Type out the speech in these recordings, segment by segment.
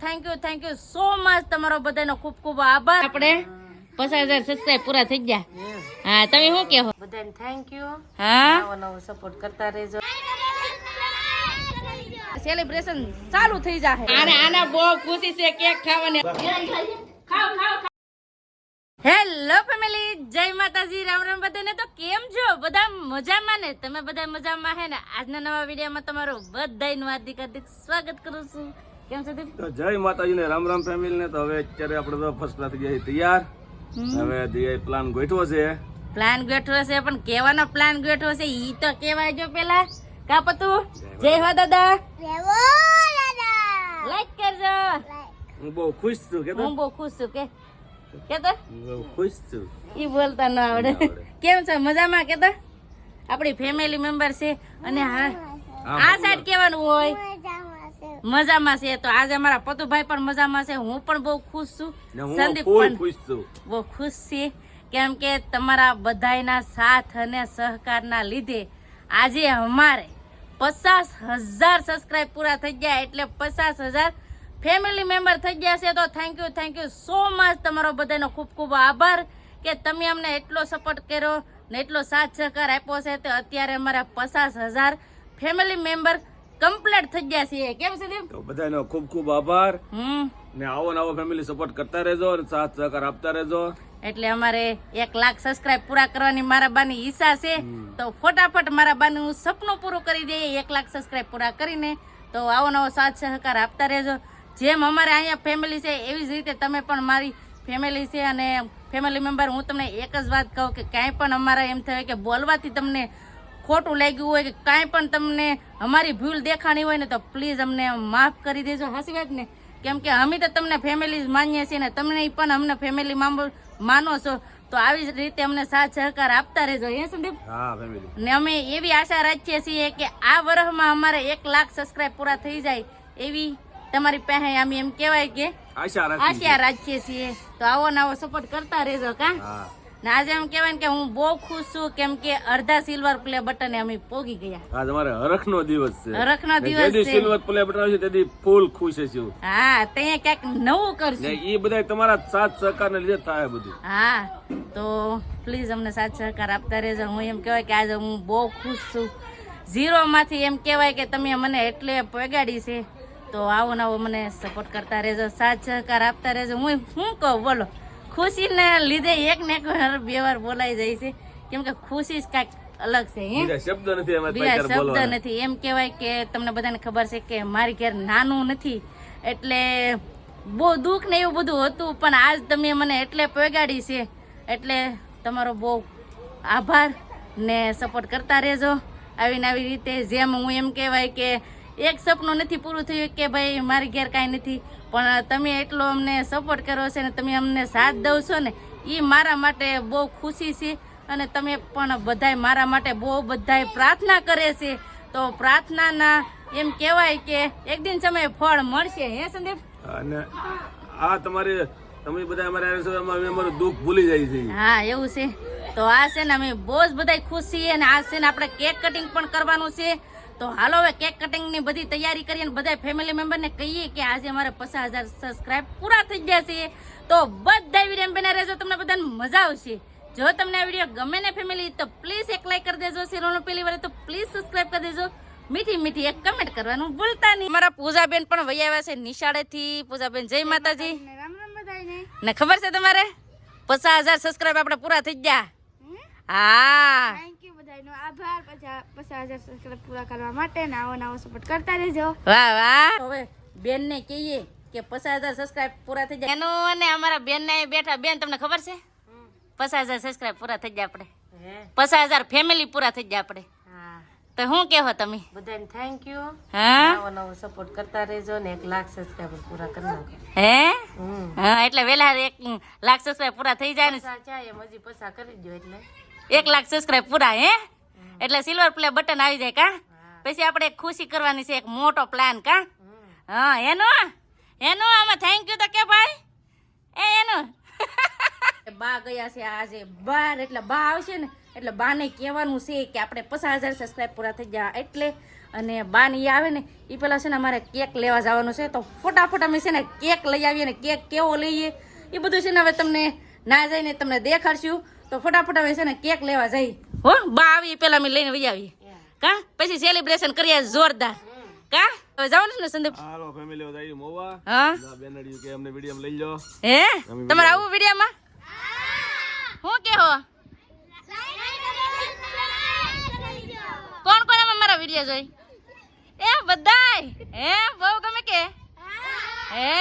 Thank you so much તમારો બધાનો ખૂબ ખૂબ આભાર. આપણે 50,000 સબસ્ક્રાઇબ પૂરા થઈ ગયા. હા તમે શું કહો? બધાને થેન્ક યુ. હા નવો સપોર્ટ કરતા રહેજો. સેલિબ્રેશન ચાલુ થઈ જાય. આના બહુ ખુશી છે કેક ખાવાની. ખાઓ. હેલો ફેમિલી, જય માતાજી, રામ રામ બધાને. તો કેમ છો બધા? મજામાં ને? તમે બધા મજામાં હે ને? આજના નવા વિડીયોમાં તમારું બધાનું હાર્દિક સ્વાગત કરું છું. કેમ છો દીપ? તો જય માતાજી ને રામ રામ ફેમિલી ને. તો હવે અત્યારે આપણે તો ફર્સ્ટ ક્લાસ થઈ ગયા તૈયાર. હવે દિયા પ્લાન ગોઠવો છે. પ્લાન ગોઠવો છે પણ કેવાનો પ્લાન ગોઠવો છે ઈ તો કેવાય જો પેલા. કા પતું? જય હો દાદા. લાઈક કરજો. હું બહુ ખુશ છું કે હું બહુ ખુશ છું કે કેતો બહુ ખુશ છું. ઈ બોલતા ન આવડે. કેમ છો? મજામાં કેતો? આપણી ફેમિલી મેમ્બર છે અને આ સાઈડ કેવાનું હોય મજામાં છે. તો આજે અમારા પતુભાઈ પણ મજામાં છે. હું પણ બહુ ખુશ છું. સંદીપ પણ બહુ ખુશ છે કેમ કે તમારા બધાના સાથ અને સહકારના લીધે આજે અમારે 50,000 સબસ્ક્રાઇબ પૂરા થઈ ગયા. એટલે 50,000 ફેમિલી મેમ્બર થઈ ગયા છે. તો થેન્ક યુ સો મચ. તમારો બધાનો ખૂબ ખૂબ આભાર કે તમે અમને એટલો સપોર્ટ કર્યો ને એટલો સાથ સહકાર આપ્યો છે. તો અત્યારે અમારા 50,000 ફેમિલી મેમ્બર કમ્પ્લીટ થઈ ગયા છે. કેમ છે દીપ? તો બધાનો ખૂબ ખૂબ આભાર. ને આવો ફેમિલી સપોર્ટ કરતા રહેજો અને સાથ સહકાર આપતા રહેજો. એટલે અમારે 1 લાખ સબસ્ક્રાઇબ પૂરા કરવાની મારા બાની ઈચ્છા છે. તો ફટાફટ મારા બાનું સપનું પૂરું કરી દઈએ 1 લાખ સબસ્ક્રાઇબ પૂરા કરીને. તો આવો સાથ સહકાર આપતા રહેજો. જેમ અમારે અહીંયા ફેમિલી છે એવી જ રીતે તમે પણ મારી ફેમિલી છે. અને ફેમિલી મેમ્બર હું તમને એક જ વાત કહું કે કાંઈ પણ અમારે એમ થાય કે બોલવાથી તમને ખોટું લાગ્યું હોય કે કાંઈ પણ તમને અમારી ભૂલ દેખાણી હોય ને તો પ્લીઝ અમને માફ કરી દેજો. હાસી વાત ને? કેમ કે અમે તો તમને ફેમિલી માનીએ છીએ ને તમને પણ અમને ફેમિલી માનો છો. તો આવી જ રીતે અમને સાથ સહકાર આપતા રહેજો. હે સંદીપ? હા ફેમિલી. ને અમે એવી આશા રાખીએ છીએ કે આ વર્ષમાં અમારે 1 લાખ સબસ્ક્રાઇબ પૂરા થઈ જાય એવી તમારી પાસે અમે એમ કહેવાય કે આશા રાખીએ છીએ. તો આવો સપોર્ટ કરતા રહેજો. કા ને આજે એમ કહેવાય કે હું બહુ ખુશ છું કેમ કે અડધા સિલ્વર પ્લે બટન અમે પોગી ગયા. આ તમારે હરખનો દિવસ છે. હરખનો દિવસ છે. સિલ્વર પ્લે બટન આવશે તેથી ફૂલ ખુશ છું. હા ત્યાં ક્યાંક નવું કરશું. એ બધા તમારા સાથ સહકાર ને લીધે થાય બધું. હા તો પ્લીઝ અમને સાથ સહકાર આપતા રહેજો. હું એમ કહેવાય કે આજે હું બહુ ખુશ છું. 0 માંથી એમ કહેવાય કે તમે મને એટલે પગાડી છે. તો આવો મને સપોર્ટ કરતા રહેજો, સાથ સહકાર આપતા રહેજો. હું શું કહું બોલો? ખુશીને લીધે એક ને એક વાર 2 વાર બોલાઈ જાય છે કેમ કે ખુશી જ કાંઈક અલગ છે. બીજા શબ્દ નથી. એમ કહેવાય કે તમને બધાને ખબર છે કે મારી ઘેર નાનું નથી એટલે બહુ દુઃખ ને એવું બધું હતું. પણ આજ તમે મને એટલે પગાડી છે એટલે તમારો બહુ આભાર ને સપોર્ટ કરતા રહેજો આવી રીતે. જેમ હું એમ કહેવાય કે એક સપનું નથી પૂરું થયું કે ભાઈ મારી ઘેર કાંઈ નથી પણ તમે એટલો અમને સપોર્ટ કર્યો છે ને તમે અમને સાથ દો છો ને એ મારા માટે બહુ ખુશી છે. અને તમે પણ બધાય મારા માટે બહુ બધાય પ્રાર્થના કરે છે. તો પ્રાર્થનાના એમ કહેવાય કે એક દિન સમયે ફળ મળશે. હે સંદીપ? અને આ તમે બધા અમારું દુઃખ ભૂલી જાય છે. હા એવું છે. તો આ છે ને અમે બહુ જ બધા ખુશ છીએ. અને આ છે ને આપણે કેક કટિંગ પણ કરવાનું છે. તો હાલો હવે કેક કટિંગ ની બધી તૈયારી કરીએ અને બધા ફેમિલી મેમ્બર ને કહીએ કે આજે અમારે 50,000 સબસ્ક્રાઇબ પૂરા થઈ ગયા છે. તો બધા વિડીયો બના રહેજો, તમને બધાને મજા આવશે. જો તમને આ વિડીયો ગમે ને ફેમિલી તો પ્લીઝ એક લાઈક કરી દેજો. ચેનલ પહેલી વાર તો પ્લીઝ સબસ્ક્રાઇબ કરી દેજો. મીઠી એક કમેન્ટ કરવાનું ભૂલતા નહીં. અમારા પૂજાબેન પણ વહી આવ્યા છે નિશાળેથી. પૂજાબેન જય માતાજી. ને ખબર છે તમારે 50,000 સબસ્ક્રાઇબ આપણે પૂરા થઈ ગયા. હા આભાર 50,000 સબસ્ક્રાઇબ પૂરા કરવા માટે. નવો સપોર્ટ કરતા રહેજો. વાહ. હવે બેન ને કહીએ કે 50,000 સબસ્ક્રાઇબ પૂરા થઈ જાય. એનો અને અમારા બેન ને બેઠા. બેન તમને ખબર છે 50,000 સબસ્ક્રાઇબ પૂરા થઈ ગયા આપણે. 50,000 ફેમિલી પૂરા થઈ ગયા આપણે. તો શું કહો તમે? બધાને થેન્ક યુ. હા નવો સપોર્ટ કરતા રહેજો ને 1 લાખ સબસ્ક્રાઇબર પૂરા કરી નાખો. હે હા એટલે વેલા 1 લાખ સબસ્ક્રાઇબ પૂરા થઈ જાય ને ચાય મજી પસા કરી દો એટલે 1 લાખ સબસ્ક્રાઇબ પૂરા. હે એટલે સિલ્વર પ્લે બટન આવી જાય. કા પછી આપણે એક ખુશી કરવાની છે, એક મોટો પ્લાન. કા હા એનો આમાં થેન્ક યુ તો કે ભાઈ એનો બા ગયા છે આજે બાર. એટલે બા આવશે ને એટલે બાને કહેવાનું છે કે આપણે 50,000 સબસ્ક્રાઇબ પૂરા થઈ ગયા એટલે અને બાન ઈ આવે ને એ પેલા છે ને અમારે કેક લેવા જવાનું છે, તો ફટાફટ અમે છે ને કેક લઈ આવીએ ને કેક કેવો લઈએ એ બધું છે ને હવે તમને ના જઈને તમને દેખાડશું. તો ફટાફટ હવે છે ને કેક લેવા જઈએ હો. બા આવી પેલા અમે લઈને વહી આવીએ કા, પછી સેલિબ્રેશન કરીએ જોરદાર કા. હવે જવાનું છે ને સંદીપ? હાલો ફેમિલી વધાઈ મોવા. હા બેનડીયું કે અમને વિડિયો લઈ લો. હે તમારે આવું વિડિયોમાં હું કે હો કોણ કોણ આમાં મારા વિડિયો જોઈ? એ બધાય હે બહુ ગમે કે હે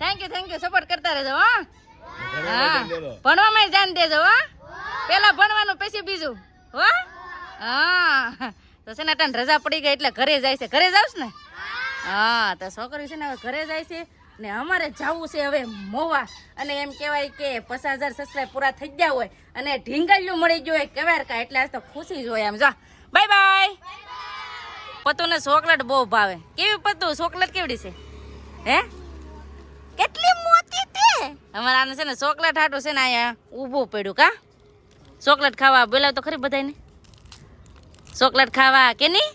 થેન્ક યુ સપોર્ટ કરતા રહેજો હા. હા ભણવામાં ધ્યાન દેજો હા, પેલા ભણવાનું પછી બીજું હો. હા તો છે ને તને રજા પડી ગઈ એટલે ઘરે જાય છે. ઘરે જાવ ને? હા તો છોકરી છે ને હવે ઘરે જાય છે ને અમારે જવું છે હવે મોવા. અને એમ કહેવાય કે 50,000 સબસ્ક્રાઇબ પૂરા થઈ ગયા હોય અને ઢીંગલિયું મળી ગયું હોય કવાર કા, એટલે આજ તો ખુશી જ હોય. આમ જા બાય બાય. પતુને ચોકલેટ બહુ ભાવે. કેવી પતુ ચોકલેટ કેવડી છે હે? કેટલી મોટી તે અમારા આને છે ને ચોકલેટ હાટું છે ને અહીંયા ઊભું પડ્યું કા. ચોકલેટ ખાવા બોલાવ તો ખરી બધાને ચોકલેટ ખાવા કે નહીં?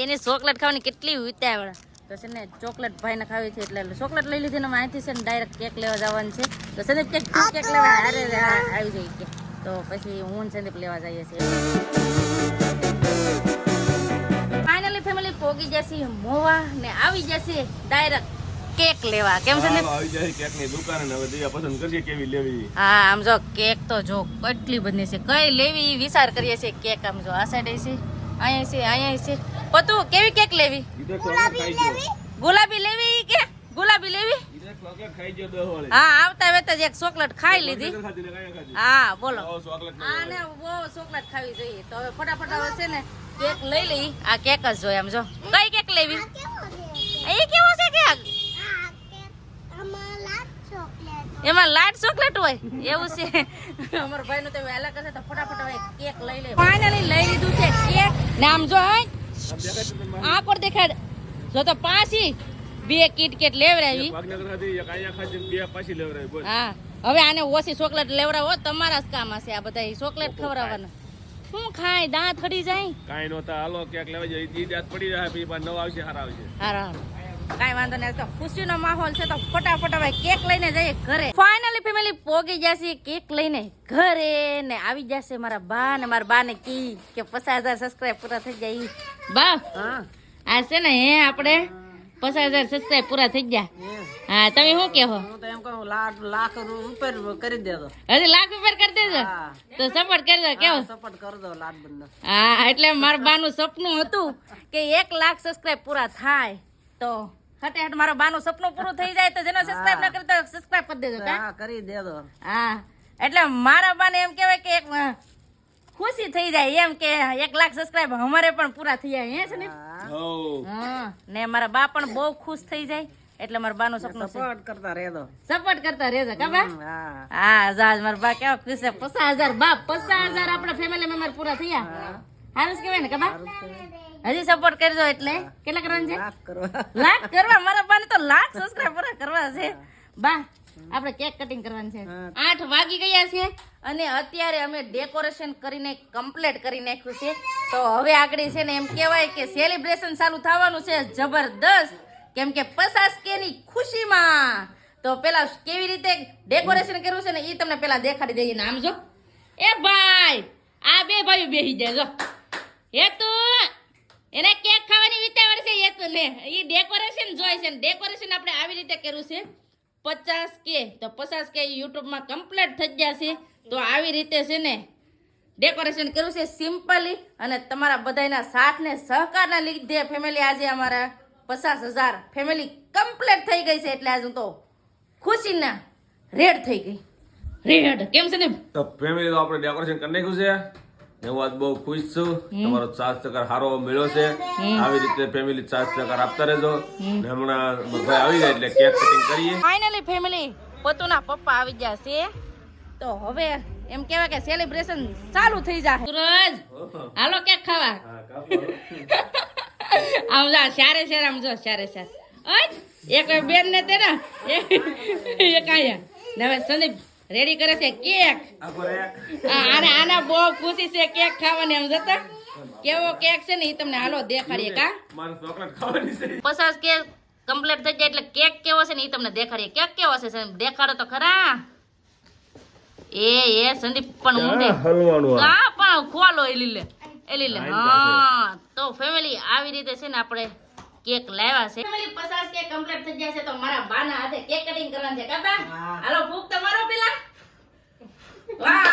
એની ચોકલેટ ખાવાની કેટલી ઉતાવળ. તો છે ને ચોકલેટ ભાઈને ખાવી છે એટલે ચોકલેટ લઈ લીધી ને અહીંથી છે ને ડાયરેક્ટ કેક લેવા જવાનું છે. તો સંદીપ કેક લેવા અરે આવી જાય કે, તો પછી હું સંદીપ લેવા જઈએ છીએ. ફાઇનલી ફેમિલી પોગી જશે મોવા ને આવી જશે ડાયરેક્ટ કેક લેવા. કેમ છે આવી જાય કેક ની દુકાન ને હવે દિયા પસંદ કરીએ કેવી લેવી. હા આમ જો કેક તો જો કેટલી બધી છે, કઈ લેવી વિચાર કરીએ છીએ. કેક આમ જો આ સાઈડ છે, અહીંયા છે. પતુ કેવી કેક લેવી? ગુલાબી લેવી કે ગુલાબી લેવી? હા આવતા વેતા જ એક ચોકલેટ ખાઈ લીધી. હા બોલો આને બહુ ચોકલેટ ખાવી જોઈએ. તો હવે ફટાફટ હવે છે ને કેક લઈ લઈ. આ કેક જ જોઈએ આમ જો. કઈ કેક લેવી? એ કેવો છે કેક? એમાં લાટ ચોકલેટ હોય એવું છે. અમારા ભાઈ નું તો વહેલા કરશે તો ફટાફટ હવે કેક લઈ લે. ફાઇનલી લઈ લીધું છે કેક ને આમ જો આ પર દેખાડ જો તો પાછી 2 કિટકેટ લેવરાવી. હા હવે આને ઓછી ચોકલેટ લેવરાવો તમારા જ કામ હશે. આ બધા ચોકલેટ ખવડાવવાના શું ખાય દાંત ખડી જાય. કાઈ નહોતા હાલો કેક લેવા જાય ઈ દાંત પડી જાય પછી પણ નવા આવશે હારા આવશે. હારા કાઈ વાંધો નહીં. તો ખુશીનો માહોલ છે તો ફટાફટ હવે કેક લઈને જઈએ ઘરે. ફાઇનલી ફેમિલી પોગી જશે કેક લઈને ઘરે ને આવી જશે મારા બા ને મારા બા ને કી કે 50,000 સબસ્ક્રાઇબ પૂરા થઈ જાય. બા આ છે ને હે આપણે 50,000 સબસ્ક્રાઇબ પૂરા થઈ ગયા. હા તમે શું કહો? હું તો એમ કહું લાખ ઉપર કરી દેજો. હજી લાખ ઉપર કરી દેજો તો સપોર્ટ કરજો. કેવો સપોર્ટ કરી દો લાખ બંધ. હા એટલે મારા બાનું સપનું હતું કે 1 લાખ સબસ્ક્રાઇબ પૂરા થાય તો હટ મારા બાનું સપનું પૂરું થઈ જાય. તો જેનો સબસ્ક્રાઇબ ના કરે તો સબસ્ક્રાઇબ કરી દેજો. હા કરી દેજો. હા એટલે મારા બાને એમ કહેવાય કે એક ખુશી થઈ જાય એમ કે 1 લાખ સબસ્ક્રાઇબ અમારે પણ પૂરા થઈ જાય. હે છે ને? હા ને મારા બા પણ બહુ ખુશ થઈ જાય એટલે મારા બાનું સપનું છે. સપોર્ટ કરતા રહેજો. સપોર્ટ કરતા રહેજો કા બા? હા હા જાજ મારા બા કેવા ખુશ છે. 50,000 બા 50,000 આપણા ફેમિલી મેમ્બર પૂરા થયા. હારું જ કહેવાય ને કા બા? હજી સપોર્ટ કરજો. એટલે કેટલા કરવાનું છે? લાખ કરવા. મારા બાને તો લાખ સબસ્ક્રાઇબ પૂરા કરવા છે. બા આપણે કેક કટિંગ કરવાનું છે. 8 વાગી ગયા છે અને અત્યારે અમે ડેકોરેશન કરીને કમ્પ્લીટ કરી નાખ્યું છે. તો હવે આગળ છે ને એમ કહેવાય કે સેલિબ્રેશન ચાલુ થવાનું છે જબરદસ્ત. કેમ કે 50K ની ખુશીમાં તો પેલા કેવી રીતે ડેકોરેશન કર્યું છે ને એ તમને પેલા દેખાડી દઈએ ને. આમ જો એ ભાઈ આ બે ભાઈઓ બેસી જાય જો. હેતુ એને કેક ખાવાની વિચાર છે. હેતુ ને એ ડેકોરેશન જોઈ છે. ડેકોરેશન આપણે આવી રીતે કર્યું છે 50K તો 50K યુટ્યુબ માં કમ્પ્લીટ થઈ ગયા છે. તો આવી રીતે છે ને ડેકોરેશન કર્યું છે સિમ્પલી અને તમારા બધાના સાથ ને સહકારના લીધે ફેમિલી આજે અમારા 50,000 ફેમિલી કમ્પ્લીટ થઈ ગઈ છે. એટલે આજે હું તો ખુશીના રેડ થઈ ગઈ. રેડ કેમ છે ને? તો ફેમિલી તો આપણે ડેકોરેશન કરી નાખ્યું છે. હું આજ બહુ ખુશ છું. તમારો સાથ સહકાર સારો મળ્યો છે. આવી રીતે ફેમિલી સાથ સહકાર આપતા રહેજો. ને હમણાં ભાઈ આવી જાય એટલે કેક કટિંગ કરીએ. ફાઇનલી ફેમિલી પતુના પપ્પા આવી ગયા છે. તો હવે એમ કહેવાય કે સેલિબ્રેશન ચાલુ થઈ જાય. સુરજ હાલો કેક ખાવા. આમ જા સારે સાર આમ જો સારે સાર. એક બેન ને તે ને એક આયા ને હવે સંદીપ રેડી કરે છે કેક. આના બહુ ખુશી છે કેક ખાવાની. આમ જતા કેવો કેક છે ને એ તમને હાલો દેખાડીએ કા મારે ચોકલેટ ખાવાની છે 50 કેક કમ્પ્લીટ થઈ જાય એટલે કેક કેવો છે ને એ તમને દેખાડીએ કેક કેવો છે દેખાડો તો ખરા એ સંદીપ પણ ઊંડે હલવાનું કા પણ ખોલો એ લીલે હા તો ફેમિલી આવી રીતે છે ને આપણે કેક લાવ્યા છે ફેમિલી 50 કેક કમ્પ્લીટ થઈ જાય છે તો મારા બાના હાથે કેક કટિંગ કરવાનું છે કાકા હાલો ફૂક તમારો પેલા વાહ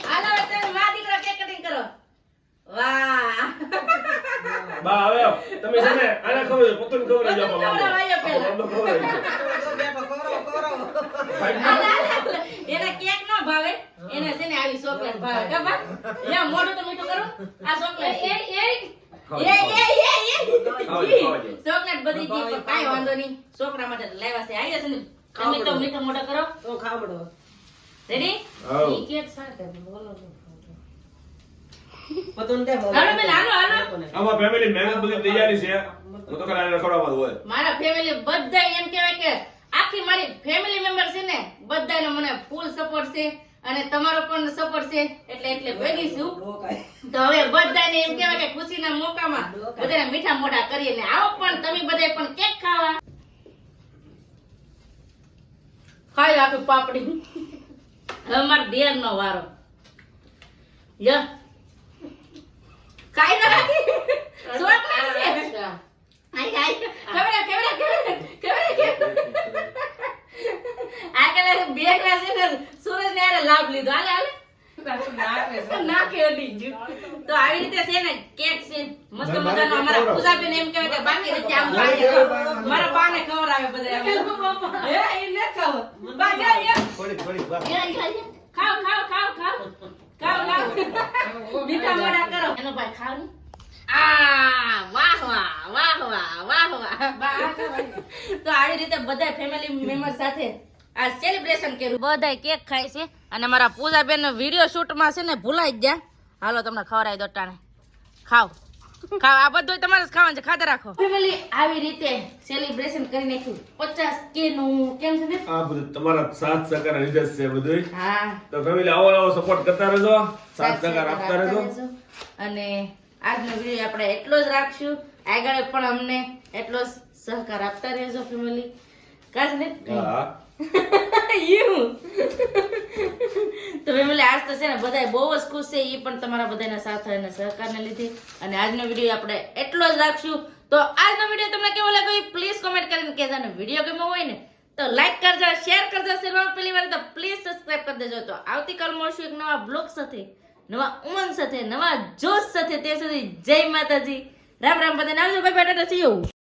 હાલો તમે મા દીકરા કેક કટિંગ કરો વાહ બા હવે તમે છે ને આને ખબર પતંગ ખબર જ આપો ખવડાવાયો પેલા. બેઠો કરો એને કેક ન ભાવે એને છે ને આવી ચોકલેટ ભાવે ખબર યા મોઢું તો મીઠું કરો આ ચોકલેટ ચોકલેટ બધી જી પણ કાંઈ વાંધો નહીં છોકરા માટે લાવ્યા છે આવી જશે ને તમે તો મીઠો મોઢો કરો તો ખાવડો રેડી હા. ઈ કેક સાથે બોલો બધું દે હાલો બેન હાલો આમાં ફેમિલી મહેનત બધી તૈયારી છે હું તો ખાલી આને ખવડાવવાનું હોય મારા ફેમિલી બધા એમ કહેવાય કે આખી મારી ફેમિલી મેમ્બર છે ને બધાનો મને ફૂલ સપોર્ટ છે અને તમારો પણ સપોર્ટ છે એટલે ભેગી છું તો હવે બધાને એમ કહેવાય કે ખુશીના મોકામાં બધાને મીઠા મોઢા કરીએ ને આવો પણ તમે બધાય પણ કેક ખાવા ખાઈ રાખું પાપડી હવે મારા દેરનો વારો ય ખાઈ રાખી ચોકલેટ છે આઈ આ કલે બે ગ્લાસ છે ને સૂરજ ને આરે લાભ લીધો હાલે નાખે અડી ગયું તો આવી રીતે છે ને કેક છે મસ્ત મજાનો અમારા પૂજાબેન એમ કહેવાય કે બાકી રીતે આમ ખાય મારા બાને ખવડાવે બધા હે એ ન ખાવ બા જા ખાવ મીઠા મોઢા કરો એનો ભાઈ ખાવ ને વાહ તો આવી રીતે બધા ફેમિલી મેમ્બર સાથે આ સેલિબ્રેશન કર્યું બધા કેક ખાય છે અને મારા પૂજાબેન નો વિડિયો શૂટ માં છે ને ભૂલાઈ જ ગયા હાલો તમને ખવડાવી દો ટાણે ખાવ આ બધું તમારે જ ખાવાનું છે ખાતે રાખો ફેમિલી આવી રીતે સેલિબ્રેશન કરી નાખ્યું 50K નું કેમ છે ને આ બધું તમારા સાથ સહકાર લીધે જ છે બધું હા તો ફેમિલી આવો સપોર્ટ કરતા રહેજો સાથ સહકાર આપતા રહેજો અને આજનો વિડીયો આપણે એટલો જ રાખશું આગળ પણ અમને એટલો જ સહકાર આપતા રહેજો ફેમિલી કાજ ને હા યુ તો ફેમિલી આજ તો છે ને બધાય બહુ જ ખુશ છે ઈ પણ તમારા બધાના સાથ અને સહકારને લીધે અને આજનો વિડીયો આપણે એટલો જ રાખશું તો આજનો વિડીયો તમને કેવો લાગ્યો પ્લીઝ કોમેન્ટ કરીને કહેજો અને વિડીયો ગમ્યો હોય ને તો લાઈક કરજો શેર કરજો ચેનલ પહેલી વાર તો પ્લીઝ સબસ્ક્રાઇબ કરી દેજો તો આવતીકાલ મળશું એક નવા બ્લોગ સાથે નવા ઉમંગ સાથે નવા જોશ સાથે તે સુધી જય માતાજી રામ રામ બધાને આવજો bye bye Tata C you